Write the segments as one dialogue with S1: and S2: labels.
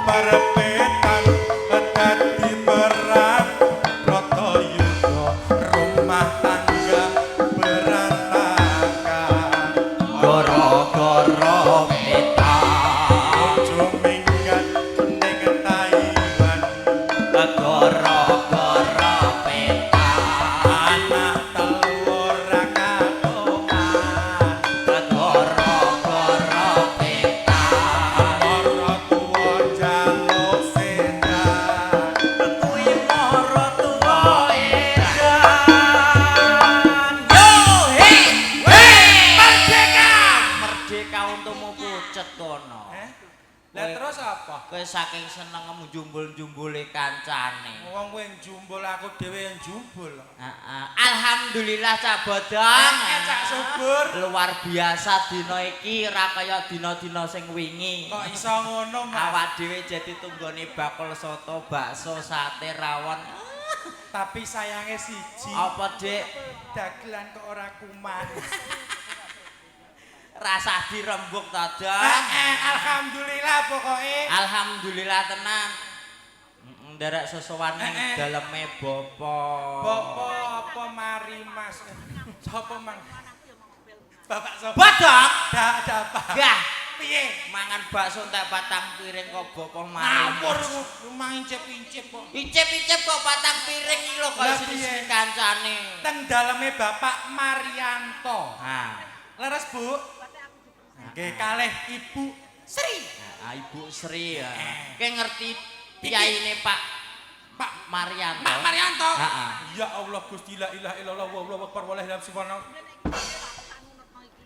S1: Merpetan dadi perang Bratayuda rumah tangga berantakan
S2: Gara-gara peta
S1: ojo minggat ning Taiwan
S2: gara-gara peta
S1: anak telur ra katongan
S2: gara-gara peta
S1: para tuwa njaluk sedan
S2: kuwi mara tuwa edan yo hei merdeka untukmu pucet kono
S1: lah terus apa
S2: kowe saking senengmu jumbul-jumbule kancane
S1: wong kowe jumbul aku dhewe yang jumbul
S2: alhamdulillah Cak Bodong
S1: Cak Subur
S2: luar biasa dina iki ra kaya dina-dina sing wingi
S1: kok iso ngono Mas
S2: awak dhewe jadi tunggone bakul soto bakso sate rawon
S1: tapi sayangnya siji
S2: apa Dik
S1: dagelan kok ora kuman
S2: rasa dirembuk to Dong
S1: alhamdulillah pokoknya
S2: alhamdulillah tenang nderek sesuwan ning daleme bapa
S1: apa mari Mas sapa mang Bapak sapa
S2: Bodong
S1: ada apa
S2: gah
S1: piye
S2: mangan bakso entek patang piring kok bapa mari
S1: ngawur rumah incip-incip kok
S2: icip-icip kok patang piring iki lho kaya
S1: Lah,
S2: sini
S1: piye?
S2: kancane
S1: teng daleme Bapak Marianto
S2: ha
S1: leres Bu nggih kalih Ibu Sri
S2: Ibu Sri ya kowe ngerti piyaine Pak Marianto
S1: Pak Marianto
S2: heeh
S1: ya Allah Gusti la ilaha illallah wallahu akbar wa la ilaha illallah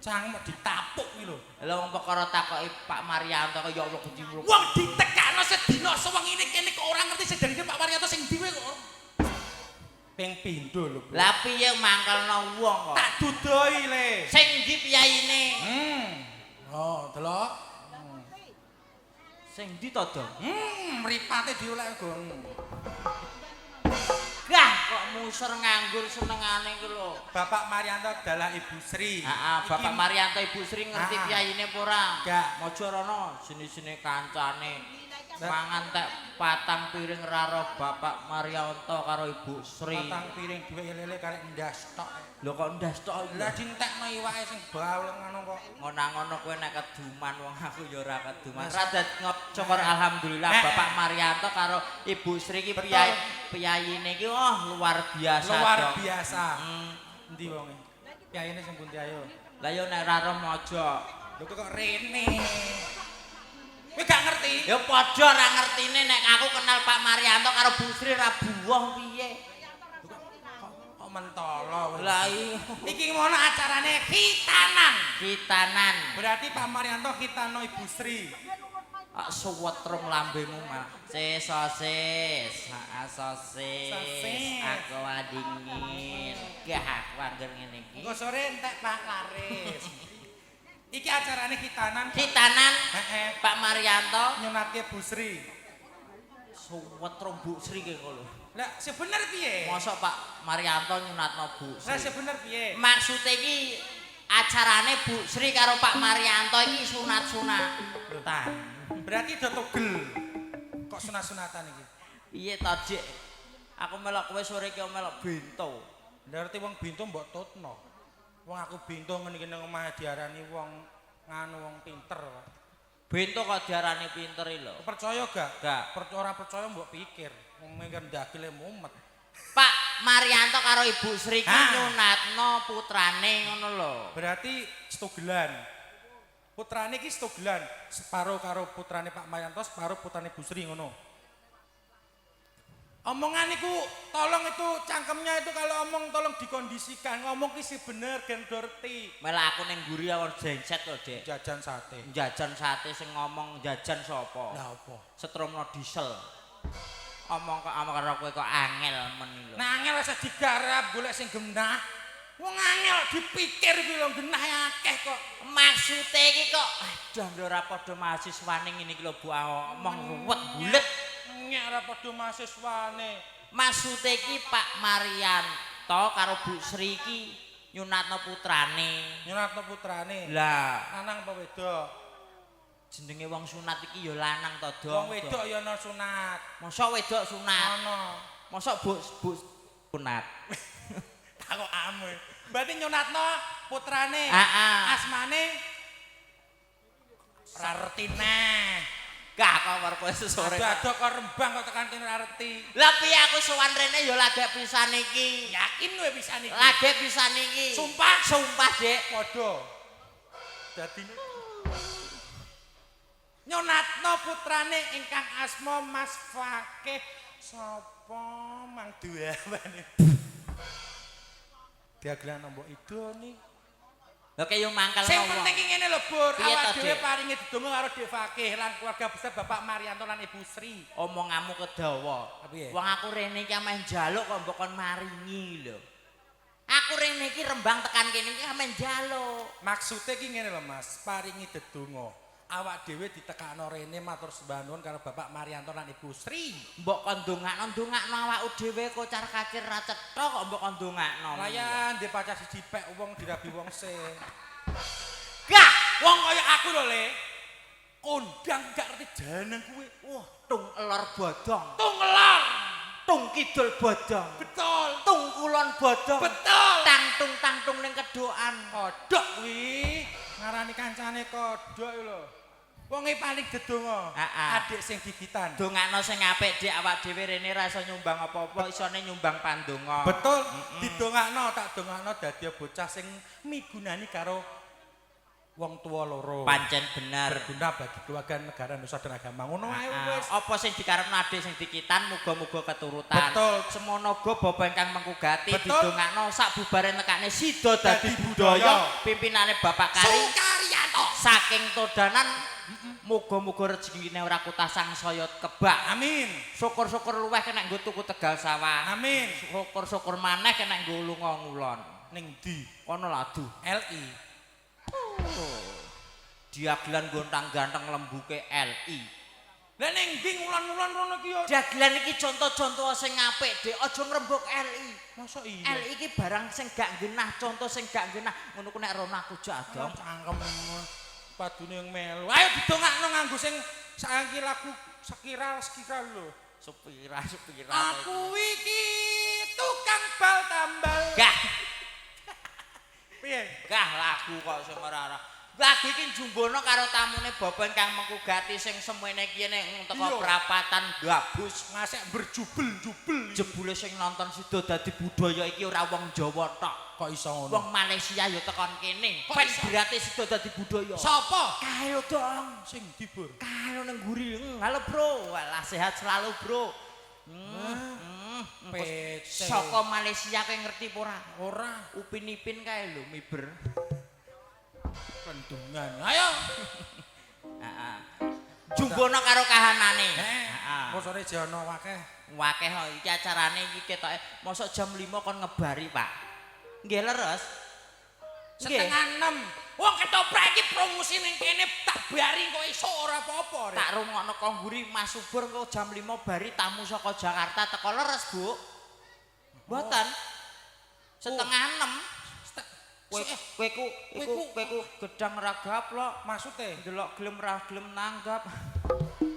S1: cang ditapuk iki lho
S2: lha wong perkara takoki Pak Marianto kok ya Allah Gusti
S1: wong ditekakno sedina sewengi ini kene kok ora ngerti sejarine Pak Marianto sing diwe kok ping pindho lho Bu
S2: lah piye mangkelno wong kok
S1: tak dudoi le
S2: sing ndi piyaine
S1: oh delok
S2: sing ndi to Dong
S1: mripate dioleh gong
S2: gah kok musur nganggur senengane ku lho
S1: Bapak Marianto adalah Ibu Sri
S2: heeh Bapak Marianto Ibu Sri ngerti piyaine apa ora
S1: gak
S2: mojo rono sini-sini kancane mangan tek patang piring raro Bapak Marianto karo Ibu Sri
S1: patang piring duwe lele karek ndas tok
S2: lho kok ndas tok
S1: lah dintekno iwake sing baul ngono kok
S2: ngono-ngono kowe nek keduman wong aku ya ora keduman radat ngocokor alhamdulillah Bapak Marianto karo Ibu Sri iki piyaine iki luar biasa
S1: biasa endi wonge piyaine sing pundi ayo
S2: lah yo nek ra mojo
S1: lho kok rene kowe gak ngerti
S2: ya padha ora ngertine nek aku kenal Pak Marianto karo Bu Sri ra buwah piye
S1: kok mentolo
S2: lah
S1: iki ngono acarane
S2: khitanan
S1: berarti Pak Marianto khitano Ibu Sri
S2: suwetrung lambemu mah sosis sosis aku dingin gah aku angger ngene iki
S1: engko sore entek Pak Laris iki acarane khitanan
S2: Pak Marianto
S1: nyunatke Bu Sri
S2: suwetrung Bu Sri ki lho
S1: lah sebener piye
S2: mosok Pak Marianto nyunatno Bu Sri
S1: lah sebener piye
S2: maksude iki acarane Bu Sri karo Pak Marianto iki sunat-sunatan
S1: berarti do togel kok sunat-sunatan iki
S2: piye to Dik aku melok kowe sore iki melok bento
S1: berarti wong bento mbok tutno wong aku bento ngene iki nang omah diarani wong nganu wong pinter
S2: bento kok diarani pinter lho
S1: percaya gak
S2: gak
S1: ora percaya mbok pikir wong mikir ndagile mumet
S2: Pak Marianto karo Ibu Sri ki nyunatno putrane ngono lho
S1: berarti stogelan putrane iki stogelan separo karo putrane Pak Marianto separo putrane Bu Sri ngono omongan iku tolong itu cangkemnya itu kalau omong tolong dikondisikan ngomong ki sih bener gen dorti
S2: malah aku ning mburi awon jengset kok Dek
S1: jajan sate
S2: sing ngomong jajan sapa
S1: lah apa
S2: setrumno diesel omong karo kowe kok angel men lho
S1: nah angel wis digarap golek sing genah wong angel dipikir kuwi lho genah akeh kok
S2: maksude iki kok aduh ora padha mahasiswane ngene iki lho Bu omong ruwet bulet
S1: nyek ora padha mahasiswane
S2: maksude iki Pak Marianto karo Bu Sri iki nyunatno putrane
S1: nyunatno putrane
S2: lah
S1: lanang apa wedok
S2: Jenenge wong sunat iki ya lanang to, Dong.
S1: Wong wedok ya ana sunat.
S2: Mosok wedok sunat.
S1: Ana.
S2: Mosok bu sunat.
S1: Takok ame. Berarti nyunatno putrane.
S2: Heeh.
S1: Asmane Rartina.
S2: Gak kok kowe sesore.
S1: Aduh kok Rembang kok tekan kene Rarti.
S2: Lah piye aku sowan rene ya lagek pisan iki.
S1: Yakin kowe bisa niki?
S2: Lagek pisan iki.
S1: Sumpah?
S2: Sumpah, Dik.
S1: Padha. Dadine nyunatno putrane ingkang asma Mas Fakih sapa Mang Duawane. Diagelan mbok idoni.
S2: Lah kaya mangkel
S1: Sing
S2: ngono.
S1: penting iki ngene lho, Bur.
S2: Piye
S1: Awak
S2: to,
S1: dhewe
S2: Dik?
S1: paringi didonga karo Dik Fakih lan keluarga besar Bapak Marianto lan Ibu Sri.
S2: Omonganmu kedawa.
S1: Piye?
S2: Wong aku rene iki ameh njaluk kok mbok kon maringi lho. Aku rene iki Rembang tekan kene iki ameh njaluk.
S1: Maksude iki ngene lho, Mas. Paringi dedonga. Awak dhewe ditekakno rene matur sembah nuwun karo Bapak Marianto lan Ibu Sri.
S2: Mbok kon ndongakno awakku dhewe kocar kacir ra cetha kok mbok kon ndongakno.
S1: Layan ndek pacar siji pek wong dirabi wong se.
S2: Gah,
S1: Wong kaya aku lho, Le. Kondang gak ngerti jeneng kuwe.
S2: wah tung elor bodong,
S1: Tung ngelor.
S2: tung kidul bodong,
S1: Betul.
S2: tung kulon bodong.
S1: Betul.
S2: Tangtung ning kedokan.
S1: Kodhok kuwi ngarani kancane kodhok lho. Wonge paling dedonga.
S2: Heeh.
S1: Adik sing gigitan.
S2: Dongakno sing apik Dik, awak dhewe rene ra iso nyumbang apa-apa, isone nyumbang pandonga.
S1: Betul. Didongakno tak dongakno dadi bocah sing migunani karo wong tuwa loro.
S2: Pancen bener.
S1: Berguna bagi keluarga negara Nusa dan agama. Ngono ae wis.
S2: Apa sing dikarepno adik sing dikitan muga-muga keturutan.
S1: Betul.
S2: Semono uga bapa ingkang mengkugati
S1: Betul.
S2: didongakno sak bubare nekane sida dadi
S1: Dadi
S2: budaya
S1: budaya.
S2: pimpinane Bapak Kari
S1: Sukaryanto.
S2: saking Todanan. Muga-muga rezekine ora kutasang saya kebak.
S1: Amin.
S2: Syukur-syukur luweh kena nggo tuku Tegal Sawah.
S1: Amin.
S2: Syukur-syukur maneh kena nggo lunga ngulon.
S1: Ning ndi?
S2: Kono ladu.
S1: LI.
S2: Diagelan gontang ganteng lembuke LI.
S1: Lah ning ndi ngulon-ngulon rono ki yo?
S2: Diagelan iki contoh-contoh sing apik, Dik. Aja ngrembug LI.
S1: Masa iya?
S2: LI iki barang sing gak genah, contoh sing gak genah. Ngono ku nek rono aku jadong.
S1: Cangkem padune yang melu. Ayo didongakno nganggo sing saiki lagu sekira lho.
S2: Sepira.
S1: Aku iki tukang bal tambal.
S2: Gah,
S1: Piye?
S2: gah lagu kok sing ora-ora. Lagu iki jumbono karo tamune bapa ingkang mengkugati sing semene kene teko
S1: Iya.
S2: prapatan gabus.
S1: Ngasek berjubel-jubel.
S2: Jebule sing nonton sida dadi budaya iki ora wong Jawa tok.
S1: Kok iso ngono?
S2: Wong Malaysia ya tekon kene.
S1: Kok
S2: Ben
S1: iso?
S2: berarti sida dadi budaya.
S1: Sapa?
S2: Kae lho dong.
S1: Sing dibur.
S2: Kalo nang guri, halo bro, walah sehat selalu bro.
S1: Pece.
S2: Saka Malaysia kowe ngerti apa ora?
S1: Ora
S2: Upin-ipin kae lho miber.
S1: pendungan. Ayo.
S2: Heeh. Jumbono karo kahanane.
S1: Heeh. Mosone jono akeh.
S2: Wakeh kok iki acarane iki ketoke mosok jam 5 kon ngebari, Pak. Nggih leres. Nggih.
S1: Setengah 6. Wong ketoprak iki promosi ning kene tak bari kok iso ora apa-apa. Rek.
S2: Tak rungokno kongguri Mas Subur kok jam 5 bari tamu saka Jakarta teko leres, Bu. Mboten. Setengah 6. Kowe ku gedang ra gaplok,
S1: Maksude
S2: ndelok gelem ra gelem nanggap.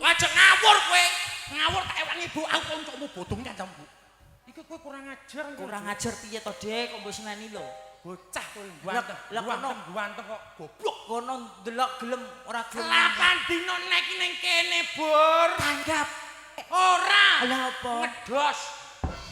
S1: aja ngawur kowe. Ngawur tak ewangi Bu, aku koncokmu bodong cancam Bu. Iki kowe kurang ajar.
S2: Kurang ajar piye to, Dek? Kok mbok seneni lho.
S1: Bocah kowe
S2: Lah kono
S1: ganteng kok goblok.
S2: kono ndelok gelem ora gelem.
S1: Lapan dino nek ning kene, Bur.
S2: Tanggap.
S1: Ora.
S2: Lah apa?
S1: Ngedos.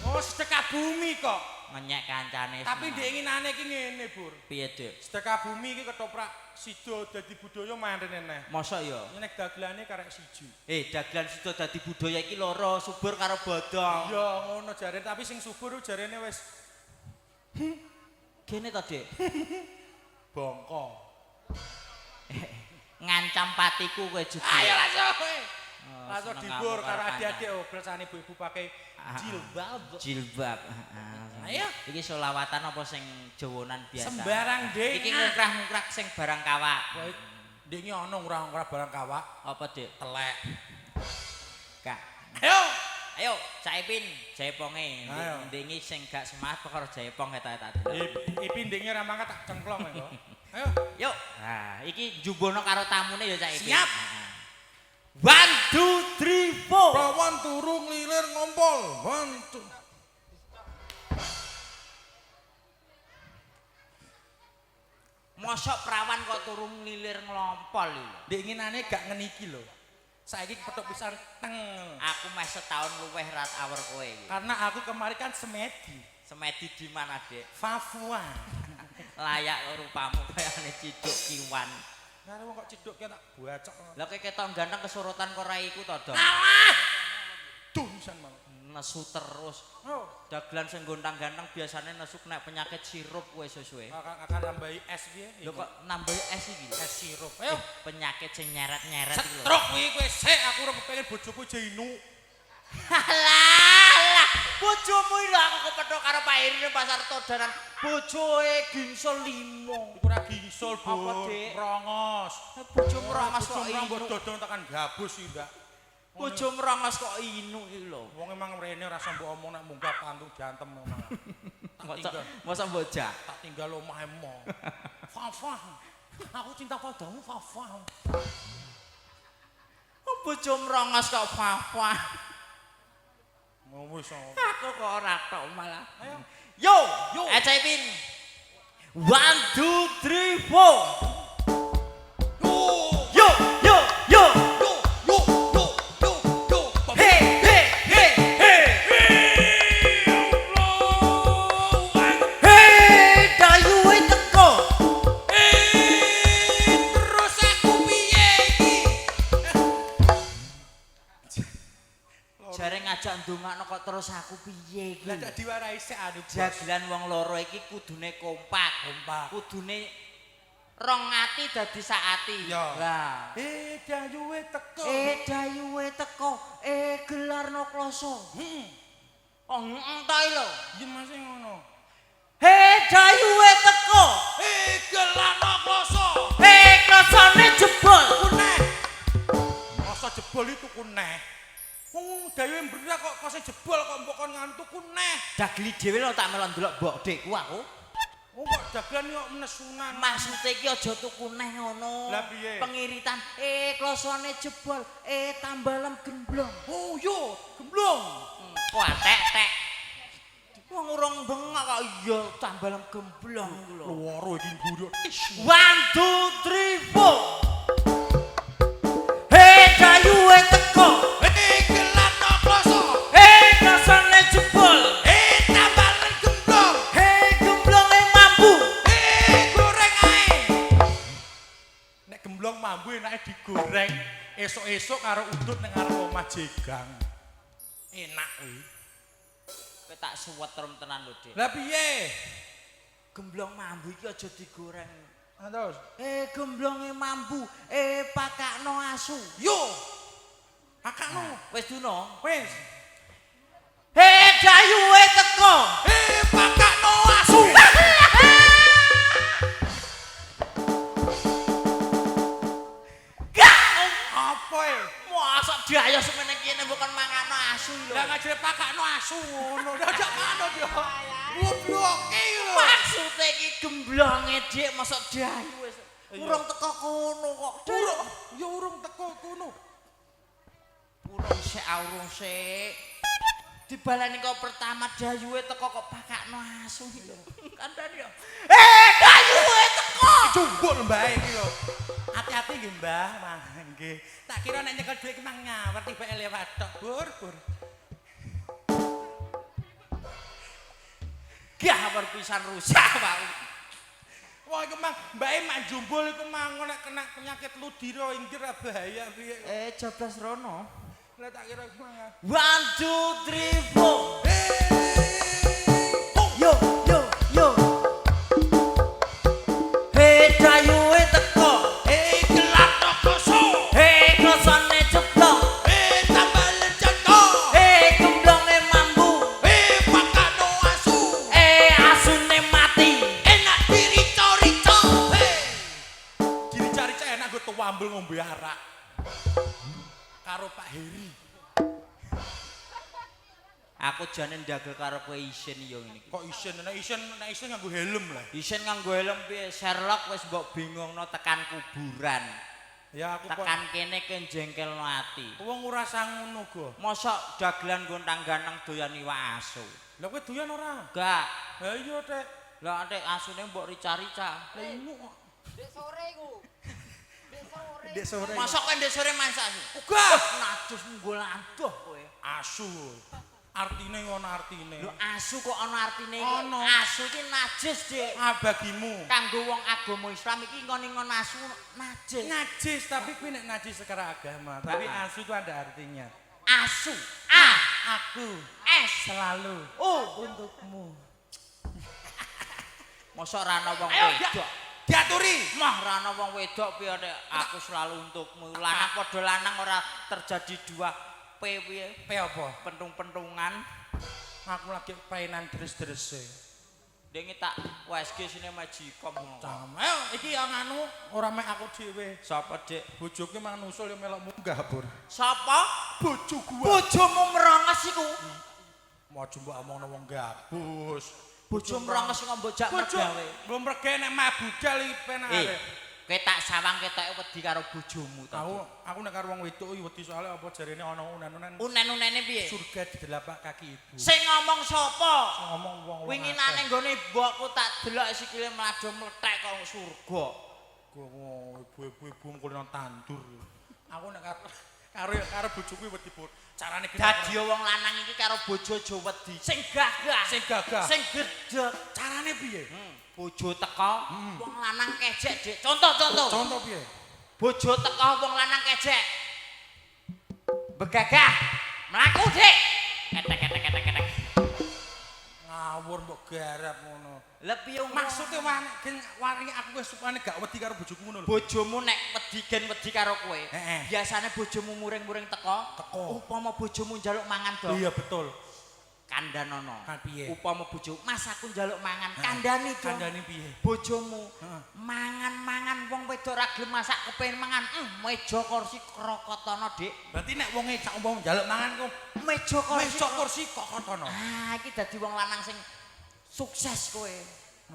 S1: Oh, sedekah bumi kok.
S2: Ngenyek kancane.
S1: Tapi diinginane iki ngene, Bur.
S2: piye, Dek?
S1: Sedekah bumi iki ketoprak sida dadi budaya manten eneh.
S2: Mosok ya?
S1: Nek dagelane karek siji.
S2: Dagelan sida dadi budaya iki loro, Subur karo Bodong.
S1: Ya ngono jarene, tapi sing subur jarene wis
S2: Kene to, Dek?
S1: bongko.
S2: Ngancam patiku kowe juga.
S1: Ayo langsung kowe.
S2: Oh,
S1: Langsung
S2: seneng
S1: dibur
S2: aku
S1: karo
S2: karo
S1: adik-adik bersane ibu-ibu pakai jilbab.
S2: Jilbab.
S1: Ayo.
S2: Iki selawatan apa sing jawonan biasa?
S1: Sembarang dek.
S2: Iki ngungkrah-ngungkrah sing barang kawak.
S1: Kowe ndek iki ana ora barang kawak,
S2: Apa, Dik?
S1: telek.
S2: Kak.
S1: Ayo.
S2: Ayo, Caipin, jaiponge.
S1: Ayo.
S2: Ndingi sing gak semangat perkara jaipong ketok-ketok.
S1: Ipi ndeknya ra mangkat tak cengklong kok. Ayo.
S2: Yuk. Nah, iki jumbono karo tamune ya Caipin.
S1: Siap.
S2: 1 2 3 4.
S1: Prawan turu nglilir ngompol. 1 2.
S2: Mosok perawan kok turu nglilir nglompol lho.
S1: Ndek nginane gak ngeniki lho. Saiki petuk pisan teng.
S2: Aku meh setahun luweh rat awur kowe iki.
S1: Karena aku kemarin kan semedi.
S2: Semedi di mana, Dek?
S1: Papua.
S2: Layak rupamu kayane ciduk kiwan.
S1: Nah, wong kok ciduk tak bacok.
S2: Lah kowe ketok ganteng kesorotan kok ra iku to, Dong?
S1: Alah. Dunsan mau.
S2: Nesu terus.
S1: Oh,
S2: Dagelan sing gontang ganteng biasane nesu nek penyakit sirup kowe sesuwe.
S1: akan nambahi es piye?
S2: Lho kok nambahi es iki?
S1: Es sirup. Ayo.
S2: Penyakit sing nyeret-nyeret iki lho.
S1: Setruk kuwi kowe sik aku ora kepengin bojoku Jainu.
S2: Alah, bojomu lho aku kepethuk karo Pak Heri nang pasar Todanan. Bojoe gingsul 5.
S1: Iku ora gingsul, Bu.
S2: Apa, Dik?
S1: Rongos.
S2: Bojomu rongos kok
S1: Bojomu
S2: inu.
S1: dodong tekan gabus iki, Mbak.
S2: Bojomu rongos kok inu iki lho.
S1: Wong emang rene ora usah mbok omong nek munggah pantung diantem omong.
S2: Masa bocah.
S1: Tak tinggal omah emo. Fafa. Aku cinta padamu, Fafa.
S2: Bojomu rongos kok Fafa.
S1: Wis.
S2: Aku kok ora tok malah.
S1: Ayo.
S2: Yo,
S1: Yo.
S2: Ecepin. 1 2 3 4. Yo, yo, yo. Hey, hey, hey, hey. Hey, dayu wis teko.
S1: Terus aku piye iki?
S2: Jare ngajak ndongakno kok terus aku piye iki?
S1: Lah dak diwarai sik anu
S2: Jagelan wong loro iki kudune kompak. Kudune rong ati dadi sak ati.
S1: Iya.
S2: Lah,
S1: dayuwe teko.
S2: dayuwe teko, gelarno kloso. Oh, ta lho.
S1: Iya Mas ngono.
S2: Dayuwe teko,
S1: Gelano kloso.
S2: klosone jebol.
S1: Kuneh. Masa jebol itu kuneh. Wong dayuwe mbrak kok kose jebol kok mbok kon ngantuk kuneh.
S2: Dagli dhewe lho tak melon delok mbok dekku aku.
S1: Oh kok dagelan kok nesunan.
S2: Maksude iki aja tuku neh ngono.
S1: Lah piye?
S2: Pengiritan klosone jebol, tambalem gemblong.
S1: Oh yo, gemblong.
S2: Kok tek-tek. Wong urung bengak kok iya tambalem gemblong iku lho.
S1: Loro iki mburu.
S2: 1 2 3 4. Dayuwe teko.
S1: Gelano kloso.
S2: Klosone jebol.
S1: Tambalan gemblong.
S2: Gemblonge mambu.
S1: Goreng ae. Nek gemblong mambu enake digoreng esuk-esuk karo udut ning arep omah jegang. Enak kuwi.
S2: Kowe tak suwet rom tenan lho, Dik.
S1: Lah piye?
S2: Gemblong mambu iki aja digoreng.
S1: Terus.
S2: Gemblonge mambu, pakakno asu.
S1: Yo. Akakno.
S2: Wis duno.
S1: Wis.
S2: Dayuwe teko.
S1: Pakakno asu. Apa e?
S2: Mosok dayo semene kene bukan mangano asu lho.
S1: Lah ngajare pakakno asu ngono. Lah jak manut yo. Ngobloke lho.
S2: Maksude iki gemblonge Dik mosok dayu wis. Urung teko kono kok.
S1: Urung teko kono.
S2: Urung sik. Dibalani kok pertama dayuwe teko kok pakakno asu iki lho. Kandhani yo. Dayuwe teko.
S1: Jumbul mbae iki lho. Hati-hati nggih Mbah, nggih. Tak kira nek nyekel dhuwit ki mang nyawar tibake lewat tok. Bur.
S2: Gawar pisan rusak Pak.
S1: Wah iku mang mbake mak jumbul iku mang nek kena penyakit ludira inggir bahaya piye.
S2: Jablas rono.
S1: Lah tak kira iku mang.
S2: 1 2 3 4. Yo yo yo. Dayuwe teko.
S1: Gelano kloso.
S2: Klosone jeblok.
S1: Tambalan jengko.
S2: Gemblonge mambu.
S1: Pakakno asu.
S2: Asune mati.
S1: Enak dirico-rico. Dirico-rico enak gue tuambel ngombe arak. Karo Pak Heri.
S2: Aku jane ndagel karo kowe isin yo ngene iki.
S1: Kok isen nganggo helm lah.
S2: Isin nganggo helm piye? Sherlock wis mbok bingungno tekan kuburan.
S1: Ya aku kok
S2: tekan kene ke jengkelno ati.
S1: wong ora sang ngono go.
S2: Mosok dagelan gontang ganteng doyan iwak asu.
S1: Lah kowe doyan ora?
S2: Enggak.
S1: Lah iya, Tek.
S2: Lah nek asune mbok rica-rica.
S1: Lah iku kok.
S3: Dek sore iku. Dek sore.
S1: Dek sore.
S2: Mosok kowe ndek sore masak asu.
S1: Uga.
S2: Najis nggol adoh kowe.
S1: Asu. Artine ngono artine.
S2: Lho asu kok ana artine iki?
S1: Ono.
S2: Asu iki najis, Dik.
S1: Abagimu.
S2: Kanggo wong agama Islam iki ngon-ngon asu najis.
S1: Najis, tapi kuwi nek najis secara agama, tapi asu itu ada artinya.
S2: Asu. A.
S1: Aku
S2: S.
S1: selalu untukmu.
S2: Mosok ra ana wong
S1: Ayo,
S2: wedok.
S1: Diaturi.
S2: Mah ra ana wong wedok piye nek aku selalu untukmu. Lanang padha lanang ora terjadi dua P piye?
S1: Pe apa?
S2: Pentung-pentungan.
S1: Aku lagi painan deres-derese.
S2: Dengi tak WSG sini Magicom.
S1: Cam. Ayo iki yang anu ora mek aku dhewe.
S2: Sapa, Dik?
S1: Bojoku mang nusul ya melok munggah, Bur.
S2: Sapa?
S1: Bojo gua.
S2: Bojomu meronges iku.
S1: Mau coba omongno wong gabus.
S2: Bojo meronges kok mbok jak
S1: Bojo
S2: mergawe.
S1: belum mergawe nek mah budal iki penake.
S2: Kowe tak sawang ketoke wedi karo bojomu to.
S1: Aku nek karo wong wedok iki wedi soalé apa jarene ana unen-unen.
S2: Unen-unene piye?
S1: Surga di telapak kaki ibu.
S2: Sing ngomong sapa?
S1: Ngomong wong
S2: Wingi nane nggone mbokku tak delok sikile mlado mlethek kok surga.
S1: Ibu-ibu kulino tandur. Aku nek karo bojoku wedi bur. Carane
S2: Dadi wong lanang iki karo bojo aja wedi. Sing gagah,
S1: sing gagah.
S2: sing gedhek.
S1: Carane piye?
S2: Bojo teko, wong lanang kejek, Dik. Contoh.
S1: Contoh piye?
S2: Bojo teko wong lanang kejek. Begagah. Mlaku, Dik. Ketek.
S1: Ngawur mbok garap ngono.
S2: Lah piye
S1: Maksude waringi aku wis supane gak wedi karo bojoku ngono lho.
S2: bojomu nek wedi karo kowe.
S1: Heeh.
S2: Biasane bojomu muring-muring teko. Upama bojomu njaluk mangan dong.
S1: Iya betul.
S2: Kandhanono.
S1: Kan piye?
S2: Upama bojomu, "Mas aku njaluk mangan." Kandhani dong.
S1: Kandhane piye?
S2: Bojomu
S1: Heeh.
S2: mangan wong wedok ra gelem masak kepengin mangan. Meja kursi krokotono, Dik.
S1: Berarti nek wonge sak umpama njaluk mangan kok
S2: Meja
S1: kursi kokotono.
S2: Ah, iki dadi wong lanang sing sukses kowe.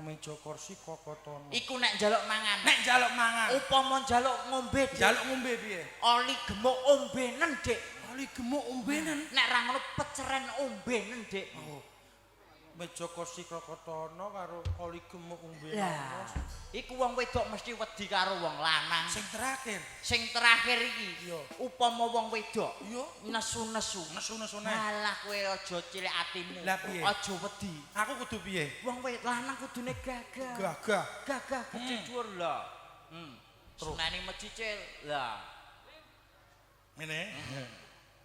S1: Meja kursi kokotono.
S2: Iku nek njaluk mangan.
S1: Nek njaluk mangan,
S2: Upama njaluk ngombe, Dik.
S1: njaluk ngombe piye?
S2: Oli gemuk ombenen, Dik.
S1: Oli gemuk ombenen.
S2: Nek ra ngono peceren ombenen, Dik.
S1: Meja kursi kokotono karo oli gemuk ombenen.
S2: Lah, iku wong wedok mesti wedi karo wong lanang.
S1: Sing terakhir,
S2: Sing terakhir iki,
S1: iya.
S2: upama wong wedok
S1: Iya.
S2: nesu-nesu.
S1: Nesu-nesune.
S2: Malah kowe aja cilik atimu.
S1: Lah, piye?
S2: Aja wedi.
S1: Aku kudu piye?
S2: Wong wedok lanang kudune gagah.
S1: Gagah.
S2: Gagah gede dhuwur lho. Terus nani mecicil. Lah,
S1: Ngene.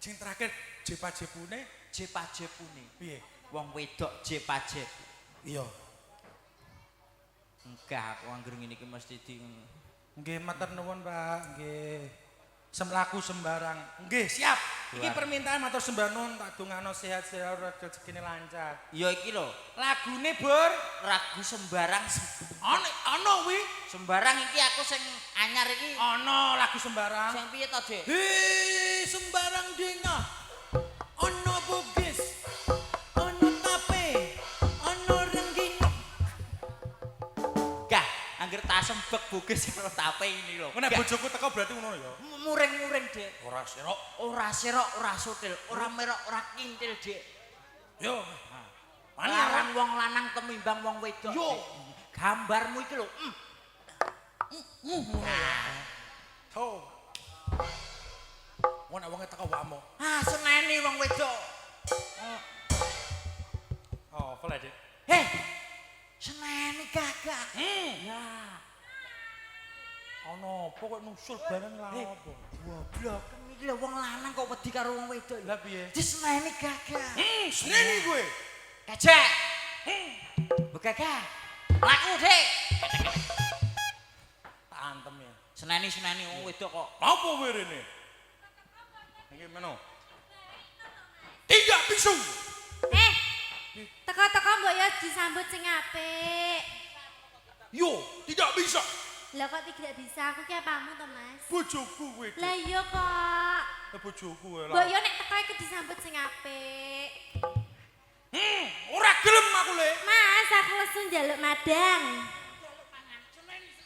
S1: Sing terakhir jepajepune
S2: jepajepune.
S1: piye?
S2: Wong wedok jepajep.
S1: Iya.
S2: Enggak, aku anggere ngene iki mesti di
S1: Nggih matur nuwun, Pak. Nggih. Semlaku sembarang. Nggih, siap. Iki
S2: Luar.
S1: permintaan matur sembah nuwun tak dongano sehat-sehat rezekine lancar.
S2: Ya iki lho,
S1: Lagune, Bur.
S2: ragu sembarang.
S1: Ana kuwi.
S2: Sembarang iki aku sing anyar iki.
S1: Ana lagu sembarang.
S2: Sing piye to, Dik?
S1: Hei, sembarang dengah. Ana bugis. Ana tape. Ana rengginang.
S2: Gah, anggere tak sembek bugis karo tape ini lho.
S1: Nek
S2: Gah,
S1: bojoku teko berarti ngono ya.
S2: muring-muring, Dik.
S1: Ora sirok.
S2: Ora serok, ora sutil, ora merok, ora kintil, Dik.
S1: Yo.
S2: Larang wong lanang temimbang wong wedok.
S1: Yo.
S2: Dik. Gambarmu iki lho.
S1: Ho. Wong nek wonge teko wakmu.
S2: Ah, seneni wong wedok.
S1: Oh, boleh, Dik.
S2: Heh. Seneni gagah. Ya.
S1: Ana apa kok nusul bareng lha apa?
S2: Goblok, iki lho wong lanang kok wedi karo wong wedok.
S1: Lah piye?
S2: Diseneni gagah.
S1: Seneni kowe.
S2: Kecek. Begagah. Laku, Dik.
S1: Tak antem ya.
S2: Seneni wong wedok kok.
S1: Apa kowe rene? Iki meno. Tidak bisu.
S4: Teko-teko mbok ya disambut sing apik.
S1: Yo, tidak bisa.
S4: Lah kok tidak bisa? Aku ki apamu to, Mas?
S1: Bojoku kowe.
S4: Lah iya kok.
S1: Bojoku kowe
S4: Mbok
S1: lah.
S4: yo nek teko iki disambut sing apik.
S1: Ora gelem aku le.
S4: Mas, aku lesu njaluk madang.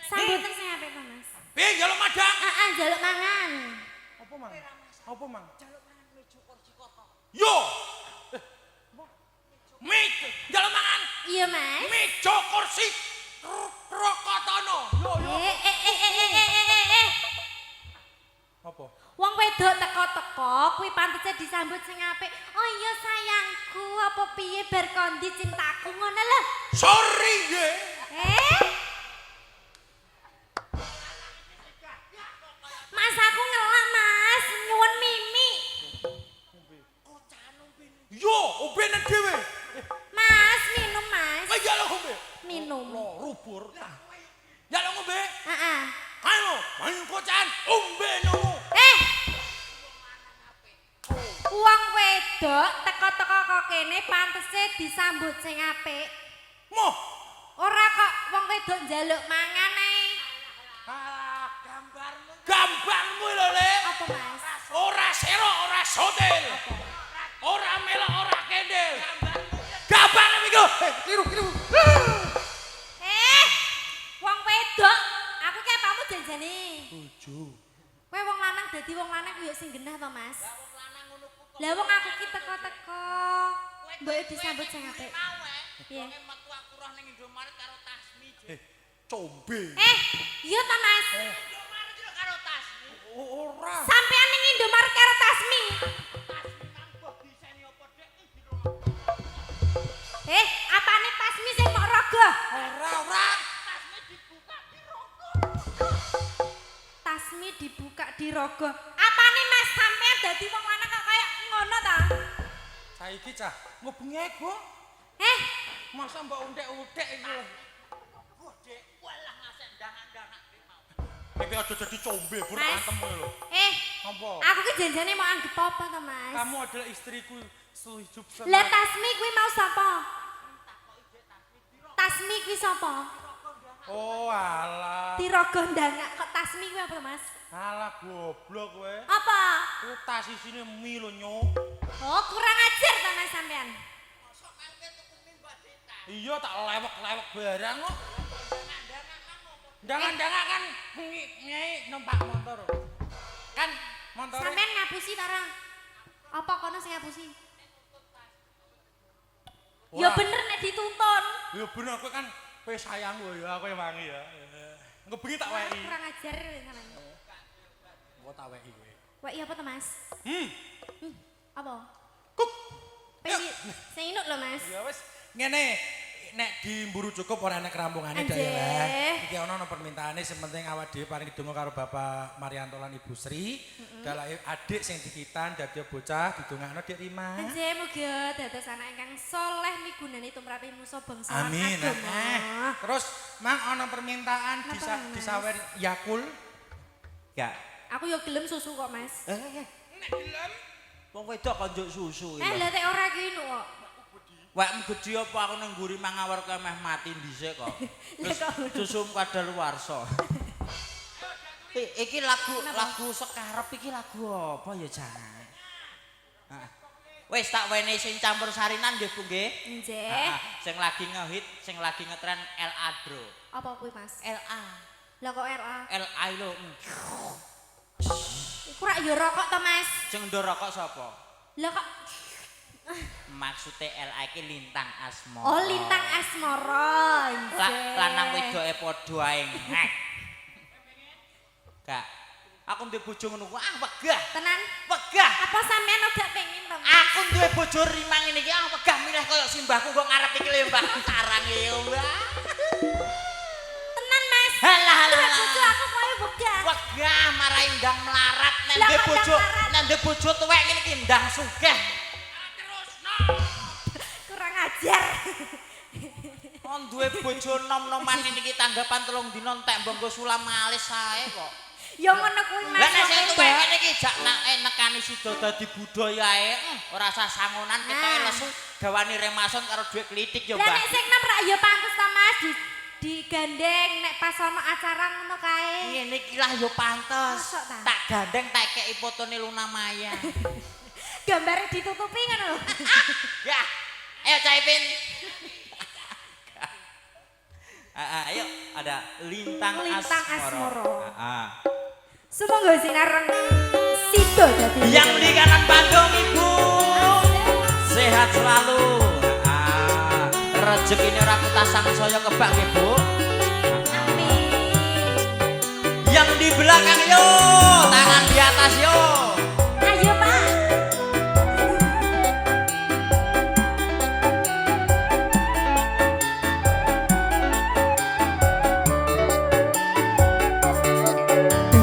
S4: Sambutan sing apik to, Mas?
S1: Piye njaluk madang?
S4: njaluk mangan.
S1: Apa, Mang? Apa, Mang?
S2: Jaluk mangan meja kursi kotor.
S1: Yo. Meja, jalan mangan.
S4: Iya, Mas.
S1: Meja kursi Rokotono. Yo. Apa?
S4: Wong wedok teko-teko kuwi pantese disambut sing apik. Oh iya sayangku, apa piye bar kondi cintaku ngono lho.
S1: Sorry, ye.
S4: Mas aku ngelak, Mas. Nyuwun mimi.
S1: Yo, obene dhewe.
S4: Mas, minum, Mas.
S1: Ya lo ngombe.
S4: Minum.
S1: Lo rubur. Ya lo ngombe.
S4: Heeh.
S1: Ayo, main kocan, ombeno.
S4: Wong wedok teko-teko kok kene pantese disambut sing apik.
S1: Moh.
S4: Ora kok wong wedok njaluk mangan ae.
S1: Gambarmu lho, Le.
S4: Apa, Mas?
S1: Ora sero, ora sotel. Ora melok, ora kendel. Gambar iku. Kiru.
S4: Wong wedok, aku ki apamu janjane.
S1: Bojo.
S4: Kowe wong lanang dadi wong lanang ku yo sing genah to, Mas. Lah wong aku ki teko-teko. Mbok disambut sing apik. Piye?
S2: Metu aku roh ning Indomaret karo Tasmi.
S1: Combe.
S4: Iya to, Mas.
S2: Indomaret yo karo Tasmi.
S1: Ora.
S4: Sampean ning Indomaret karo Tasmi.
S2: Tasmi nang mbok diseni apa dek
S4: Apane Tasmi sing mok rogo?
S1: Ora.
S2: Tasmi dibuka di rokok.
S4: Tasmi dibuka di rogo. Apane Mas sampean dadi wong lanang kok kaya ngono ta?
S1: Saiki cah, ngobengi ae, Bu.
S2: Masa mbok undek-undek iki lho. Wah, Dek, walah ngasek ndangan-ndangan ki mau.
S1: Iki aja dadi combe, Bur,
S4: Mas.
S1: antemu lho. Apa?
S4: Aku ki janjane mau anggap apa to, Mas?
S1: Kamu adalah istriku sehidup
S4: Lah
S1: semati.
S4: Tasmi kuwi mau sapa? Tasmi kuwi sapa?
S1: Oh, alah.
S4: Tirogo ndangak kok Tasmi kuwi apa, Mas?
S1: Alah goblok kowe.
S4: Apa?
S1: Ku tas isine mie lho, Nyuk.
S4: Oh, kurang ajar ta Mas sampean.
S2: Mosok mangke tuku mie Mbak Dita.
S1: Iya tak lewek-lewek barang kok.
S2: Ndangan-ndangan kan opo?
S1: Jangan-jangan kan nyai numpak motor. Kan motor.
S4: Sampean ngapusi ta ora? Apa kono sing ngapusi? Ya bener nek dituntun.
S1: Ya bener kowe kan kowe sayang kowe ya aku wangi ya. Ngebengi tak weki.
S4: Kurang ajar sampean.
S1: Kok tak weki kowe.
S4: Wek apa to, Mas? Apa?
S1: Kuk.
S4: Pengen sing inuk lho, Mas.
S1: Ya wis ngene nek dimburu cukup ora enek rampungane
S4: Anjeh.
S1: daerah. Iki ana permintaane sing penting awak dhewe paring donga karo Bapak Marianto lan Ibu Sri. Dalake adik sing dikitan dadi bocah didongakno Dik Rima.
S4: Anjir muga dados anak ingkang soleh migunani tumraping manusa bangsa lan
S1: Amin.
S4: agama.
S1: Terus mang ana permintaan
S4: Napa, Mas?
S1: disawer Yakul.
S2: Ya.
S4: Aku yo gelem susu kok, Mas.
S1: Nek gelem
S2: Wong wedok kok njuk susu iki.
S4: Lah tek ora ki inuk kok.
S2: Wekmu gedhi apa aku nang mburi mangawar kowe meh mati dhisik kok. Terus susum kadaluwarsa. Iki lagu sekarep iki lagu apa ya, Jan? Heeh. Wis tak wene sing campur sarinan nggih Bu nggih.
S4: Nggih.
S2: Heeh, sing lagi ngehit, sing lagi ngetren LA Bro.
S4: Apa kuwi, Mas?
S2: LA.
S4: Lah kok RA?
S2: LA lho.
S4: Iku rak yo rokok to, Mas.
S2: Sing ndor rokok sapa?
S4: Lah kok
S2: Maksudnya LA iki lintang asmara.
S4: Oh, lintang asmara.
S2: Lanang wedoke padha ae ngek. Kak, aku duwe bojo ngono ku wegah.
S4: Tenan?
S2: Wegah.
S4: Apa sampean ora pengen to? Mas?
S2: Aku duwe bojo rima ngene iki wegah milih koyo simbahku kok ngarep iki lho Mbah sarang e Mbah.
S4: Tenan, Mas.
S2: Halah
S4: Duwe bojo aku koyo wegah.
S2: Wegah marai ndang melarat nek
S4: Lah,
S2: duwe
S4: kok
S2: bojo,
S4: ndang melarat?
S2: nek duwe bojo tuwek ngene iki ndang sugih.
S4: Kurang ajar.
S2: On duwe bojo nom-noman ngene iki tanggapan 3 dina entek mbonggo sulam alis sae kok.
S4: Ya ngono kuwi, Mas.
S2: Lah nek sing
S4: wong
S2: tuwek
S4: wedok.
S2: ngene iki jak nekani sida dadi budaya ae, ora usah sangonan ketoke lesu gawani remason karo dhuwit klitik ya,
S4: Lah
S2: Mbah.
S4: nek sing nom rak ya pantes to, Mas. Digandeng nek pas ana acara ngono kae.
S2: Ngene iki lah ya pantes.
S4: Mosok ta?
S2: Tak gandeng tak kei fotone Luna Maya.
S4: Gambare ditutupi ngono lho.
S2: Ya, ayo Caipin. Ayo ada lintang
S4: Lintang
S2: asmara.
S4: asmara. Semoga sinareng sido dadi.
S2: Yang di kanan panggung Ibu sehat selalu. Rezekine ora kutasang saya kebak nggih, Bu.
S4: Amin.
S2: Yang di belakang yo, tangan di atas yo.
S4: Ayo, Pak.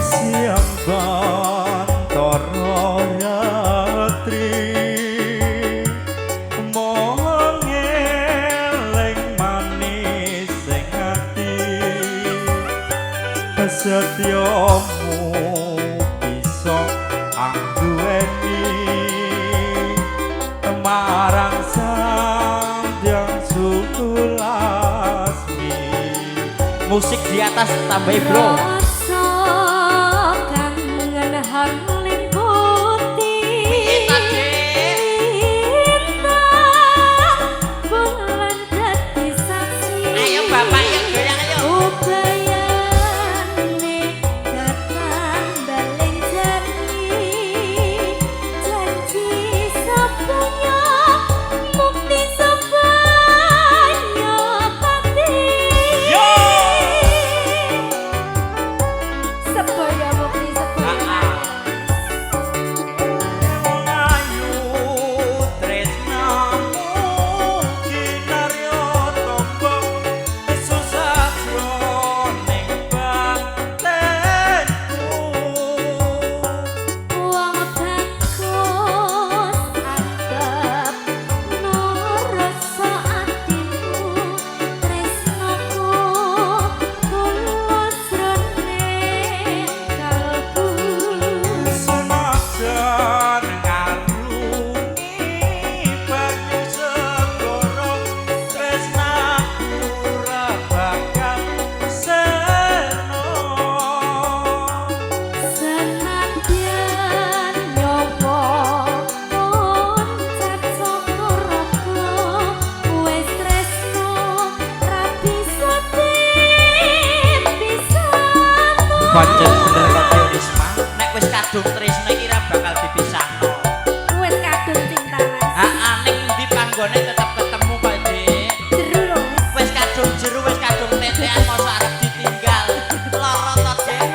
S5: Siang Bantara Yatri mohon ngeling manis sing ati setyamu bisa angguweni marang Sandyang Sukulasmi.
S2: Musik di atas tambah bro.
S4: Rasa kangen harlin putih.
S2: Piye, Dik?
S4: Bintang bulan dadi saksi.
S2: Ayo Bapak yang goyang ayo.
S4: Ubayane datang baling janji sepunya mukti sepunya pati.
S2: Yo.
S4: Sepunya mukti sepunya.
S5: Ayu tresnamu kinarya tamba susah jroning batenku.
S4: Wong bagus antep nurasa atimu tresnaku tulus rene kalbu.
S5: Senajan ngarungi banyu segara tresnaku ora bakal seno.
S4: Senadyan nyoba muncrat saka raga wis tresno ra bisa dipisahno.
S2: Pancen bener kok Dik Risma. Nek wis kadung tresno iki ra bakal dipisahno.
S4: Wis kadung cinta Mas.
S2: Heeh, ning ndi panggone tetep ketemu kok Dik.
S4: Jeru lho Mas.
S2: Wis kadung jeru, wis kadung tetean mosok arep ditinggal. Lara to Dik.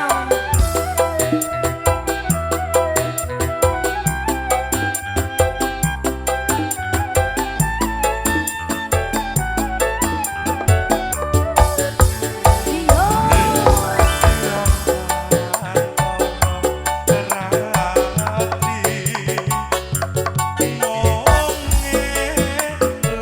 S5: Rati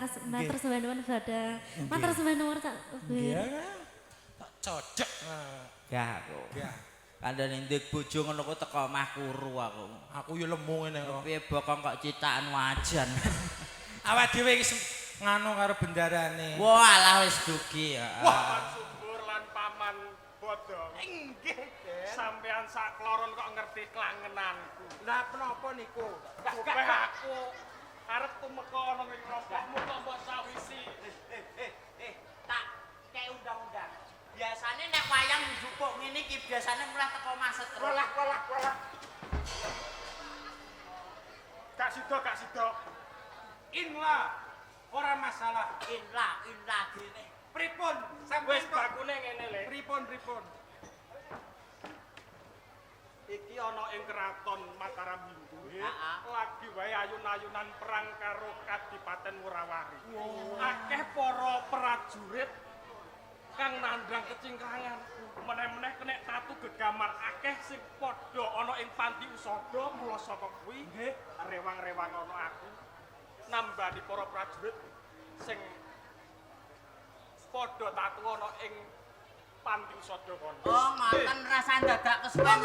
S4: matur sembah nuwun Badang. Matur sembah nuwun Cak.
S1: Iya. Tak cocok.
S2: Ya aku.
S1: Ya.
S2: Kandhane ndek bojo ngono kok teko omah kuru aku.
S1: Aku yo lemu ngene kok.
S2: Piye bokong kok citakan wajan.
S1: Awak dhewe iki nganu karo bendarane.
S2: Wah, alah wis dugi ya.
S6: Paman Subur lan Paman Bodong. Inggih, sampean sak kloron kok ngerti klangenanku.
S5: Lah menapa niku?
S6: Kabeh aku arep tumeka ana ning rompokmu kok mbok sawisi.
S2: Tak kayak undang-undang. Biasane nek wayang njupuk ngene iki biasane mulai teko mas terus.
S6: Kolah. Gak sida. Inlah. Ora masalah.
S2: Inlah gene.
S6: Pripun? Wis bakune ngene le. Pripun? Iki ana ing keraton Mataram Hindu. Lagi wae ayun-ayunan perang karo Kadipaten Murawari. Akeh para prajurit kang nandhang kecingkrangan. Meneh-meneh kenek tatu gegamar akeh sing padha ana ing panti usada mula saka kuwi nggih rewang-rewang ana aku. Nambani para prajurit sing padha tatu ana ing panti usada kono.
S2: Oh, ngoten rasane dadak kesuwen.